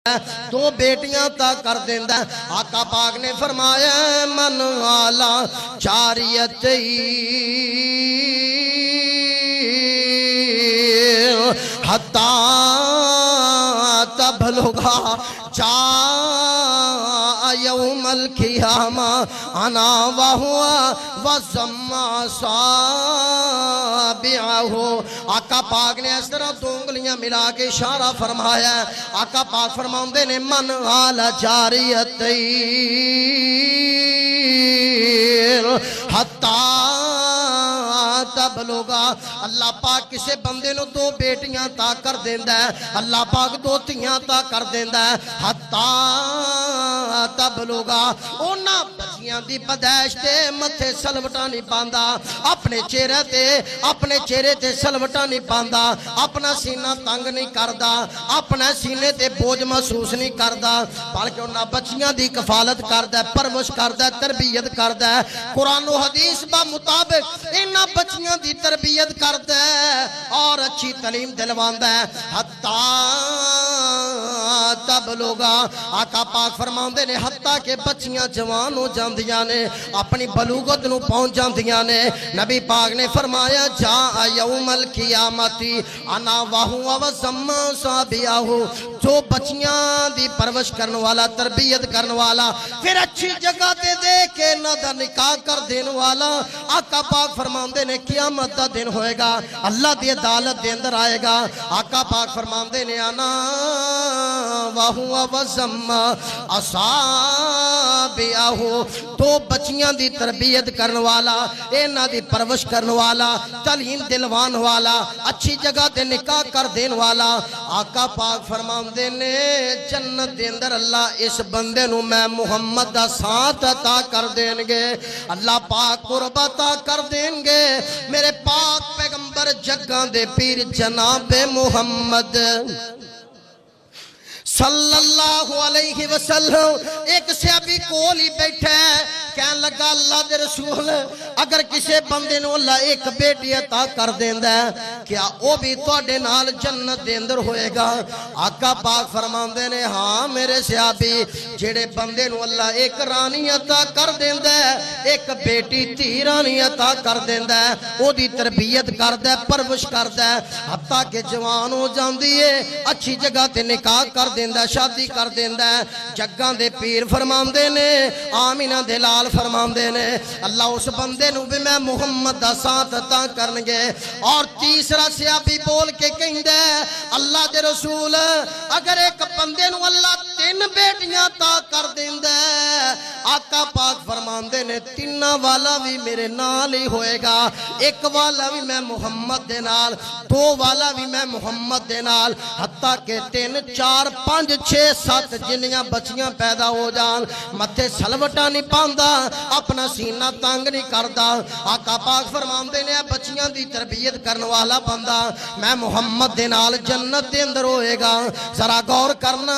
دو بیٹیاں تا کر دیندہ. آقا پاک نے فرمایا من آلا چاریتی حتی تبلغا جا یوم القیامہ انا وہوا وزما صابعہو. آقا پاک نے اس طرح دو انگلیاں ملا کے اشارہ فرمایا. آقا پاک فرماؤندے نے من آلا جاریتی حتی تبلغا. اللہ پاک کسے بندے نو دو بیٹیاں تا کر دیندہ ہے. اللہ پاک دو تیاں تا کر دیندہ ہے. حتی تبلغا اونا بچیاں دی پدیش تے متھے سلوٹا نہیں پاندہ, اپنے چہرے تے سلوٹا نہیں پاندہ, اپنا سینہ تنگ نہیں کردہ, اپنا سینے تے بوجھ محسوس نہیں کردہ, بلکہ اونا بچیاں دی کفالت کردہ, پرورش کردہ, تربیت کردہ. قرآن و حدیث با مطابق انہا بچیاں دی تربیت کردہ اور اچھی تعلیم دلواندہ ہے. حتی تبلغا آقا پاک فرماندے نے حتیٰ کہ بچیاں جوان ہو جاندیاں نے, اپنی بلوغت نو پہنچ جاندیاں نے. نبی پاک نے فرمایا جا یوم القیامتی انا وہوا وزما صابعہو. جو بچیاں دی پرورش کرنے والا, تربیت کرنے والا, پھر اچھی جگہ دے دے کے نہ دا نکاح کر دین والا, آقا پاک فرماندے نے قیامت دا دن ہوئے گا, اللہ دی عدالت دے اندر آئے گا. آقا پاک فرماندے نے انا وہوا وزما صابعہو. دو بچیاں دی تربیت کرنے والا, اینا دی پرورش کرنے والا, تعلیم دلوان والا, اچھی جگہ دے نکاح کر دین والا. آقا پاک فرماندے نے جنت دے اندر اللہ اس بندے نو میں محمد دا ساتھ عطا کر دیں گے, اللہ پاک قرب عطا کر دیں گے. میرے پاک پیغمبر جگاں دے پیر جناب محمد صلی اللہ علیہ وسلم ایک صحابی کول ہی بیٹھا ہے, کہنے لگا اللہ دے رسول اگر کسے بندے نو اللہ ایک بیٹی عطا کر دیندہ ہے کیا او بھی توڑے نال جنت دے اندر ہوئے گا؟ آقا پاک فرماندے نے ہاں میرے صحابی, جیڑے بندے نو اللہ ایک رانی عطا کر دیندہ ہے, ایک بیٹی تھی رانی عطا کر دیندہ ہے, او دی تربیت کردہ ہے, پرورش کردہ ہے, حتیٰ کہ جوان ہو جاندی ہے, اچھی جگہ تے نکاح کر دیندہ, شادی کر دیندہ ہے. جگاں دے پیر فرماندے نے, آمینہ دے لال فرماندے نے اللہ اس بندے نو بھی میں محمد دا ساتھ عطا کرنگے. اور تیسرا صحابی بول کے کہندے اللہ دے رسول اگر ایک بندے نو اللہ تین بیٹیاں عطا کر دیندے, آقا پاک فرماندے نے تینہ والا بھی میرے نال ہی ہوئے گا, ایک والا بھی میں محمد دے نال, دو والا بھی میں محمد دے نال, حتیٰ کہ 3 4 5 6 7 جنیاں بچیاں پیدا ہو جان, متھے سلوٹا نہیں پاندہ, اپنا سینہ تانگ نہیں کردہ. آقا پاک فرماندے نے بچیاں دی تربیت کرنے والا بندہ میں محمد دے نال جنت دے اندر ہوئے گا. ذرا غور کرنا.